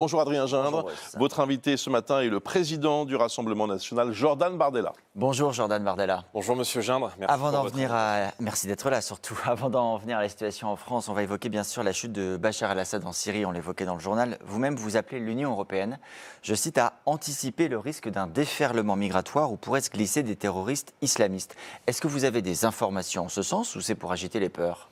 Bonjour Adrien Gindre. Bonjour, Votre invité ce matin est le président du Rassemblement national, Jordan Bardella. Bonjour Jordan Bardella. Bonjour Monsieur Gindre, merci Avant pour d'en votre venir invitation. Merci d'être là surtout. Avant d'en venir à la situation en France, on va évoquer bien sûr la chute de Bachar el-Assad en Syrie, on l'évoquait dans le journal. Vous-même, vous appelez l'Union européenne, je cite, à anticiper le risque d'un déferlement migratoire où pourraient se glisser des terroristes islamistes. Est-ce que vous avez des informations en ce sens ou c'est pour agiter les peurs ?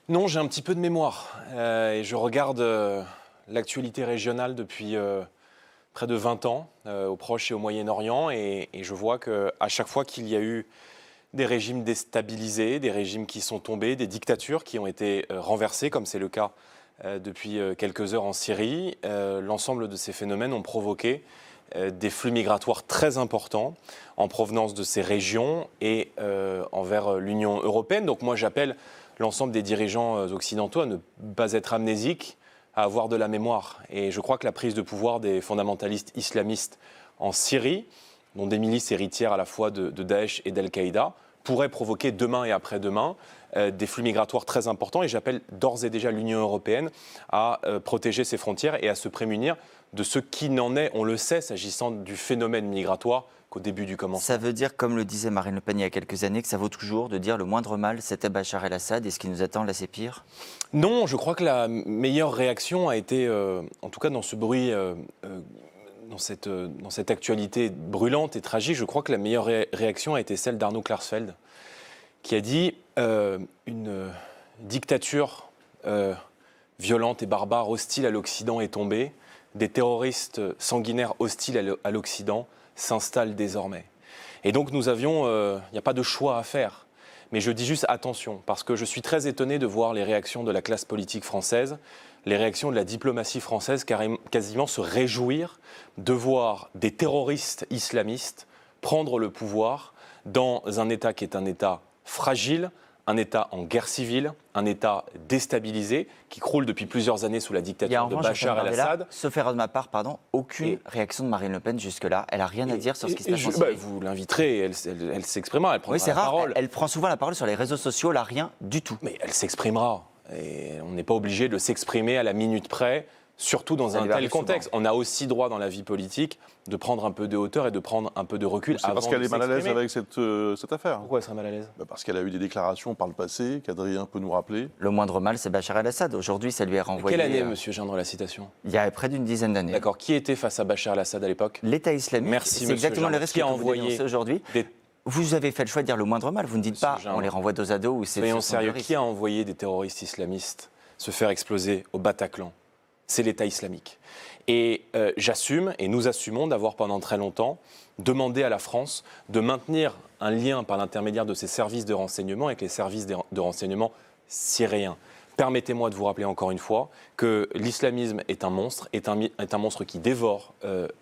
Non, j'ai un petit peu de mémoire et je regarde l'actualité régionale depuis près de 20 ans au Proche et au Moyen-Orient et je vois qu'à chaque fois qu'il y a eu des régimes déstabilisés, des régimes qui sont tombés, des dictatures qui ont été renversées, comme c'est le cas depuis quelques heures en Syrie, l'ensemble de ces phénomènes ont provoqué des flux migratoires très importants en provenance de ces régions et envers l'Union européenne. Donc moi j'appelle l'ensemble des dirigeants occidentaux à ne pas être amnésiques, à avoir de la mémoire. Et je crois que la prise de pouvoir des fondamentalistes islamistes en Syrie, dont des milices héritières à la fois de Daesh et d'Al-Qaïda, pourrait provoquer demain et après-demain des flux migratoires très importants. Et j'appelle d'ores et déjà l'Union européenne à protéger ses frontières et à se prémunir de ce qui n'en est, on le sait, s'agissant du phénomène migratoire qu'au début du commencement. Ça veut dire, comme le disait Marine Le Pen il y a quelques années, que ça vaut toujours de dire le moindre mal, c'était Bachar el-Assad et ce qui nous attend là, c'est pire ? Non, je crois que la meilleure réaction a été, en tout cas dans ce bruit, dans cette actualité brûlante et tragique, je crois que la meilleure réaction a été celle d'Arnaud Klarsfeld, qui a dit une dictature violente et barbare, hostile à l'Occident est tombée, des terroristes sanguinaires hostiles à l'Occident s'installent désormais. Et donc il n'y a pas de choix à faire. Mais je dis juste attention, parce que je suis très étonné de voir les réactions de la classe politique française, les réactions de la diplomatie française quasiment se réjouir de voir des terroristes islamistes prendre le pouvoir dans un État qui est un État fragile, un État en guerre civile, un État déstabilisé, qui croule depuis plusieurs années sous la dictature de Bachar el-Assad. Sauf erreur de ma part, aucune réaction de Marine Le Pen jusque-là. Elle n'a rien à dire sur ce qui se passe en Syrie. Vous l'inviterez, elle s'exprimera, elle prendra c'est la rare, parole. Elle prend souvent la parole sur les réseaux sociaux, là, rien du tout. Mais elle s'exprimera. Et on n'est pas obligé de s'exprimer à la minute près, surtout dans un tel contexte. On a aussi droit dans la vie politique de prendre un peu de hauteur et de prendre un peu de recul. C'est parce qu'elle est mal à l'aise avec cette affaire. Pourquoi elle serait mal à l'aise ? Parce qu'elle a eu des déclarations par le passé, qu'Adrien peut nous rappeler. Le moindre mal, c'est Bachar el-Assad. Aujourd'hui, ça lui est renvoyé. Quelle année, monsieur Gindre, la citation ? Il y a près d'une dizaine d'années. D'accord. Qui était face à Bachar el-Assad à l'époque ? L'État islamique. Merci, c'est exactement le risque que vous dénoncez aujourd'hui. Vous avez fait le choix de dire le moindre mal. Vous ne dites pas on les renvoie dos à dos ou c'est. Soyons sérieux. Qui a envoyé des terroristes islamistes se faire exploser au Bataclan ? C'est l'État islamique. Et j'assume, et nous assumons, d'avoir pendant très longtemps demandé à la France de maintenir un lien par l'intermédiaire de ses services de renseignement avec les services de renseignement syriens. Permettez-moi de vous rappeler encore une fois que l'islamisme est un monstre, est un monstre qui dévore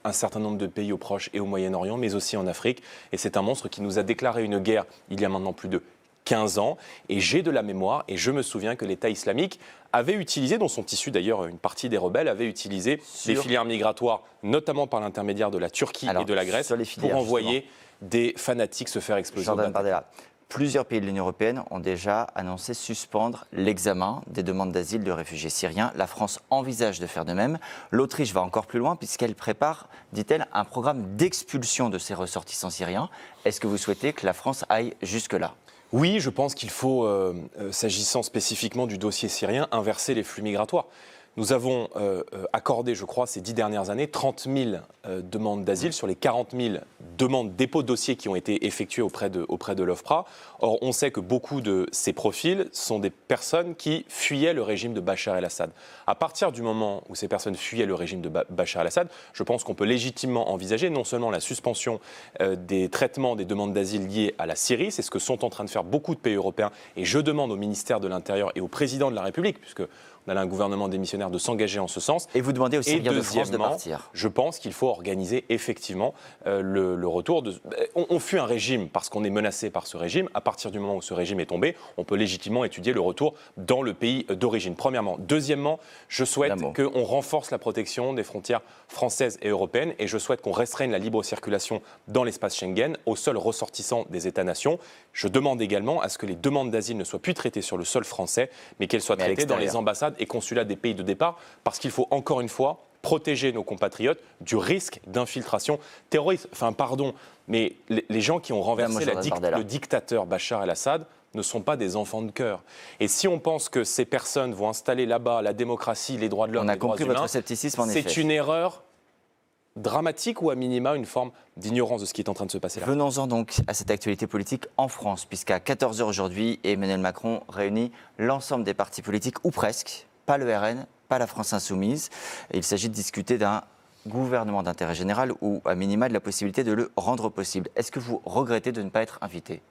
un certain nombre de pays au Proche et au Moyen-Orient, mais aussi en Afrique. Et c'est un monstre qui nous a déclaré une guerre il y a maintenant plus de 15 ans, et j'ai de la mémoire, et je me souviens que l'État islamique avait utilisé, dont sont issus d'ailleurs une partie des rebelles, avait utilisé les filières migratoires, notamment par l'intermédiaire de la Turquie et de la Grèce, pour envoyer des fanatiques se faire exploser. Jordan Bardella, plusieurs pays de l'Union européenne ont déjà annoncé suspendre l'examen des demandes d'asile de réfugiés syriens. La France envisage de faire de même. L'Autriche va encore plus loin puisqu'elle prépare, dit-elle, un programme d'expulsion de ses ressortissants syriens. Est-ce que vous souhaitez que la France aille jusque-là ? Oui, je pense qu'il faut, s'agissant spécifiquement du dossier syrien, inverser les flux migratoires. Nous avons accordé, je crois, ces 10 dernières années, 30 000 demandes d'asile sur les 40 000 demandes, dépôts de dossiers qui ont été effectués auprès de l'OFPRA. Or, on sait que beaucoup de ces profils sont des personnes qui fuyaient le régime de Bachar el-Assad. À partir du moment où ces personnes fuyaient le régime de Bachar el-Assad, je pense qu'on peut légitimement envisager non seulement la suspension des traitements des demandes d'asile liées à la Syrie, c'est ce que sont en train de faire beaucoup de pays européens, et je demande au ministère de l'Intérieur et au président de la République, puisque on a un gouvernement démissionnaire, de s'engager en ce sens. Et vous demandez aux Syriens de France de partir. Je pense qu'il faut organiser effectivement le retour de... On fuit un régime parce qu'on est menacé par ce régime. À partir du moment où ce régime est tombé, on peut légitimement étudier le retour dans le pays d'origine, premièrement. Deuxièmement, je souhaite qu'on renforce la protection des frontières françaises et européennes, et je souhaite qu'on restreigne la libre circulation dans l'espace Schengen aux seuls ressortissants des États-nations. Je demande également à ce que les demandes d'asile ne soient plus traitées sur le sol français, mais qu'elles soient traitées dans les ambassades et consulats des pays de départ, parce qu'il faut encore une fois protéger nos compatriotes du risque d'infiltration terroriste. Enfin, pardon, mais les gens qui ont renversé le dictateur Bachar el-Assad ne sont pas des enfants de cœur. Et si on pense que ces personnes vont installer là-bas la démocratie, les droits de l'homme, les droits humains, c'est une erreur dramatique ou à minima une forme d'ignorance de ce qui est en train de se passer là. Venons-en donc à cette actualité politique en France, puisqu'à 14h aujourd'hui, Emmanuel Macron réunit l'ensemble des partis politiques, ou presque, pas le RN, pas la France Insoumise. Il s'agit de discuter d'un gouvernement d'intérêt général ou à minima de la possibilité de le rendre possible. Est-ce que vous regrettez de ne pas être invité ?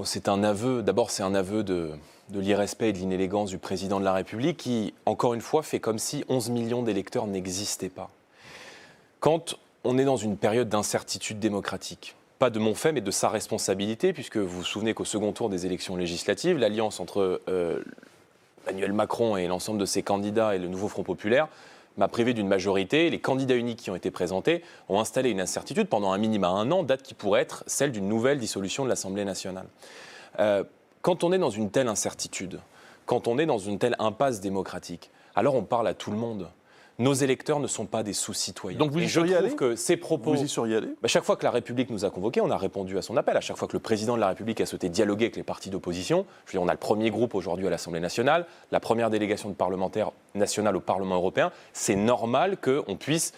C'est un aveu, d'abord c'est un aveu de l'irrespect et de l'inélégance du président de la République qui, encore une fois, fait comme si 11 millions d'électeurs n'existaient pas. Quand on est dans une période d'incertitude démocratique, pas de mon fait, mais de sa responsabilité, puisque vous vous souvenez qu'au second tour des élections législatives, l'alliance entre Emmanuel Macron et l'ensemble de ses candidats et le nouveau Front populaire m'a privé d'une majorité. Les candidats uniques qui ont été présentés ont installé une incertitude pendant un minima 1 an, date qui pourrait être celle d'une nouvelle dissolution de l'Assemblée nationale. Quand on est dans une telle incertitude, quand on est dans une telle impasse démocratique, alors on parle à tout le monde. Nos électeurs ne sont pas des sous-citoyens. Donc vous y seriez allé ? Que ces propos... Vous y seriez allé ? Chaque fois que la République nous a convoqués, on a répondu à son appel. À chaque fois que le président de la République a souhaité dialoguer avec les partis d'opposition, je veux dire, on a le premier groupe aujourd'hui à l'Assemblée nationale, la première délégation de parlementaires nationale au Parlement européen. C'est normal qu'on puisse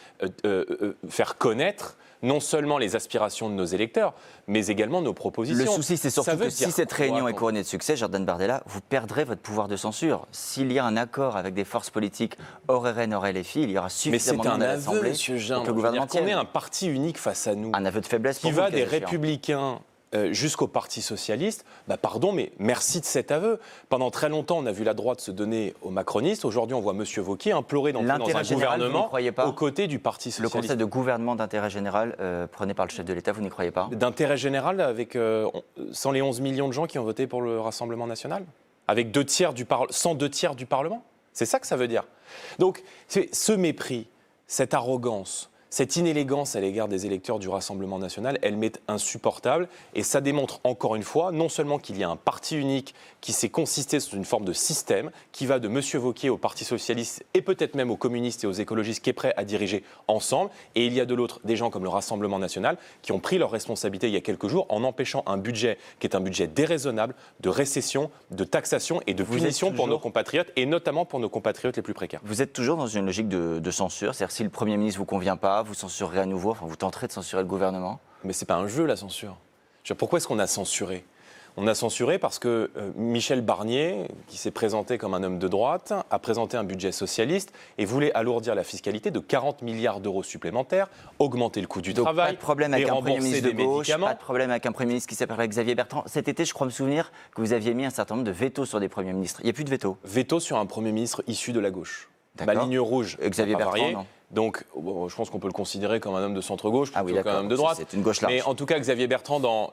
faire connaître non seulement les aspirations de nos électeurs, mais également nos propositions. Le souci, c'est surtout que si cette réunion est couronnée de succès, Jordan Bardella, vous perdrez votre pouvoir de censure. S'il y a un accord avec des forces politiques hors RN, hors LFI, il y aura suffisamment de monde à l'Assemblée pour que le gouvernement tienne. On est un parti unique face à nous. Un aveu de faiblesse pour qui vous, va des Républicains jusqu'au Parti socialiste, pardon, mais merci de cet aveu. Pendant très longtemps, on a vu la droite se donner aux macronistes. Aujourd'hui, on voit M. Wauquiez implorer d'entrer dans un gouvernement aux côtés du Parti socialiste. Le concept de gouvernement d'intérêt général prôné par le chef de l'État, vous n'y croyez pas ? D'intérêt général avec sans les 11 millions de gens qui ont voté pour le Rassemblement national ? Avec 100 2 tiers du Parlement ? C'est ça que ça veut dire. Donc, ce mépris, cette arrogance, cette inélégance à l'égard des électeurs du Rassemblement national, elle m'est insupportable et ça démontre encore une fois non seulement qu'il y a un parti unique qui s'est consisté sous une forme de système qui va de M. Wauquiez au Parti socialiste et peut-être même aux communistes et aux écologistes qui est prêt à diriger ensemble, et il y a de l'autre des gens comme le Rassemblement national qui ont pris leurs responsabilités il y a quelques jours en empêchant un budget qui est un budget déraisonnable, de récession, de taxation et de punition pour nos compatriotes et notamment pour nos compatriotes les plus précaires. Vous êtes toujours dans une logique de censure, c'est-à-dire si le Premier ministre ne vous convient pas, vous censurerez à nouveau, vous tenterez de censurer le gouvernement ? Mais ce n'est pas un jeu, la censure. Pourquoi est-ce qu'on a censuré ? On a censuré parce que Michel Barnier, qui s'est présenté comme un homme de droite, a présenté un budget socialiste et voulait alourdir la fiscalité de 40 milliards d'euros supplémentaires, augmenter le coût du travail, pas de problème avec un Premier ministre de gauche, médicaments. Pas de problème avec un Premier ministre qui s'appelle Xavier Bertrand. Cet été, je crois me souvenir que vous aviez mis un certain nombre de vétos sur des Premiers ministres. Il n'y a plus de veto. Veto sur un Premier ministre issu de la gauche. Ma ligne rouge, Xavier Bertrand, non. Donc, je pense qu'on peut le considérer comme un homme de centre-gauche plutôt qu'un homme de droite. C'est une gauche large. Mais en tout cas, Xavier Bertrand, dans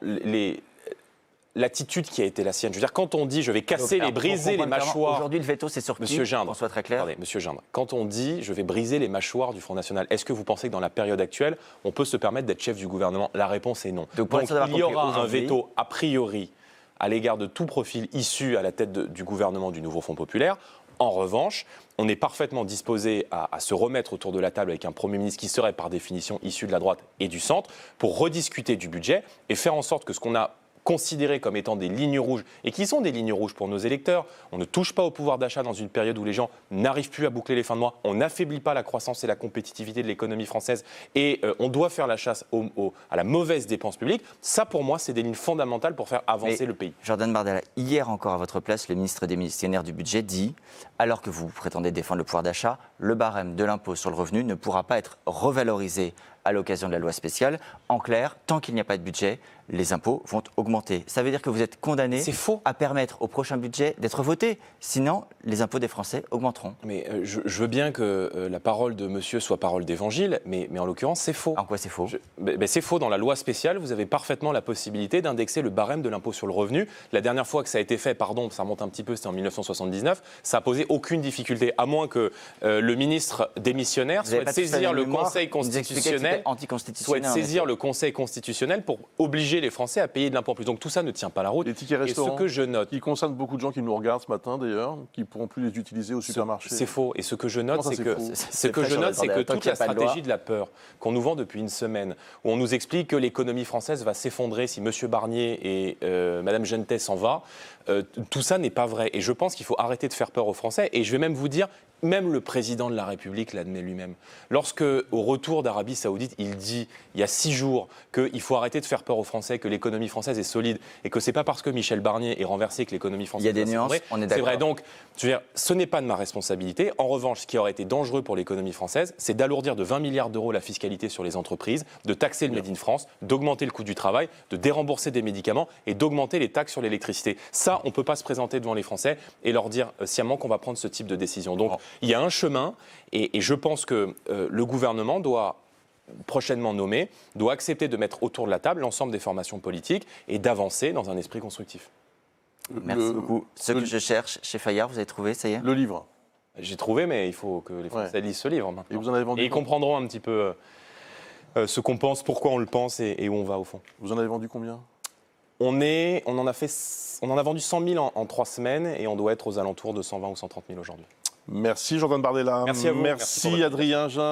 l'attitude qui a été la sienne. Je veux dire, quand on dit je vais casser briser les mâchoires... Aujourd'hui, le veto, c'est sur qui ? Monsieur Gindre, qu'on soit très clair. Attendez, Monsieur Gindre, quand on dit je vais briser les mâchoires du Front National, est-ce que vous pensez que dans la période actuelle, on peut se permettre d'être chef du gouvernement ? La réponse est non. Donc il y aura un veto a priori à l'égard de tout profil issu à la tête du gouvernement du nouveau Front populaire. En revanche, on est parfaitement disposé à se remettre autour de la table avec un Premier ministre qui serait par définition issu de la droite et du centre pour rediscuter du budget et faire en sorte que ce qu'on a considérés comme étant des lignes rouges, et qui sont des lignes rouges pour nos électeurs. On ne touche pas au pouvoir d'achat dans une période où les gens n'arrivent plus à boucler les fins de mois, on n'affaiblit pas la croissance et la compétitivité de l'économie française, et on doit faire la chasse à la mauvaise dépense publique. Ça, pour moi, c'est des lignes fondamentales pour faire avancer le pays. Jordan Bardella, hier encore à votre place, le ministre démissionnaire du budget dit, alors que vous prétendez défendre le pouvoir d'achat, le barème de l'impôt sur le revenu ne pourra pas être revalorisé à l'occasion de la loi spéciale. En clair, tant qu'il n'y a pas de budget, les impôts vont augmenter. Ça veut dire que vous êtes condamné à permettre au prochain budget d'être voté. Sinon, les impôts des Français augmenteront. Mais je veux bien que la parole de monsieur soit parole d'évangile, mais en l'occurrence, c'est faux. En quoi c'est faux ? C'est faux. Dans la loi spéciale, vous avez parfaitement la possibilité d'indexer le barème de l'impôt sur le revenu. La dernière fois que ça a été fait, ça remonte un petit peu, c'était en 1979, ça n'a posé aucune difficulté, à moins que le ministre démissionnaire souhaite saisir le Conseil constitutionnel souhaite anticonstitutionnel. saisir le Conseil constitutionnel pour obliger les Français à payer de l'impôt en plus. Donc tout ça ne tient pas la route. Les tickets Et ce restaurants, que je note, qui concernent beaucoup de gens qui nous regardent ce matin d'ailleurs, qui ne pourront plus les utiliser au supermarché. c'est faux. Et ce que je note, Comment ça, c'est c'est que, faux ce que je note, c'est que toute la stratégie de la peur qu'on nous vend depuis une semaine, où on nous explique que l'économie française va s'effondrer si M. Barnier et Mme Gentet s'en va, tout ça n'est pas vrai. Et je pense qu'il faut arrêter de faire peur aux Français. Et je vais même vous dire, même le président de la République l'admet lui-même. Lorsque, au retour d'Arabie Saoudite, il dit, il y a 6 jours, qu'il faut arrêter de faire peur aux Français, que l'économie française est solide, et que c'est pas parce que Michel Barnier est renversé que l'économie française il y a des nuances, on est d'accord. C'est vrai, donc, je veux dire, ce n'est pas de ma responsabilité. En revanche, ce qui aurait été dangereux pour l'économie française, c'est d'alourdir de 20 milliards d'euros la fiscalité sur les entreprises, de taxer le Made in France, d'augmenter le coût du travail, de dérembourser des médicaments et d'augmenter les taxes sur l'électricité. Ça, on ne peut pas se présenter devant les Français et leur dire sciemment qu'on va prendre ce type de décision. Donc, il y a un chemin et je pense que le gouvernement doit prochainement nommé, doit accepter de mettre autour de la table l'ensemble des formations politiques et d'avancer dans un esprit constructif. Merci beaucoup. Ce que je cherche chez Fayard, vous avez trouvé, ça y est? Le livre. J'ai trouvé, mais il faut que les Français lisent ce livre maintenant. Et vous en avez vendu Et ils comprendront un petit peu ce qu'on pense, pourquoi on le pense et où on va au fond. Vous en avez vendu combien? On en a vendu 100 000 en 3 semaines et on doit être aux alentours de 120 ou 130 000 aujourd'hui. Merci Jordan Bardella. Merci à vous. Merci Merci pour votre Adrien Gindre.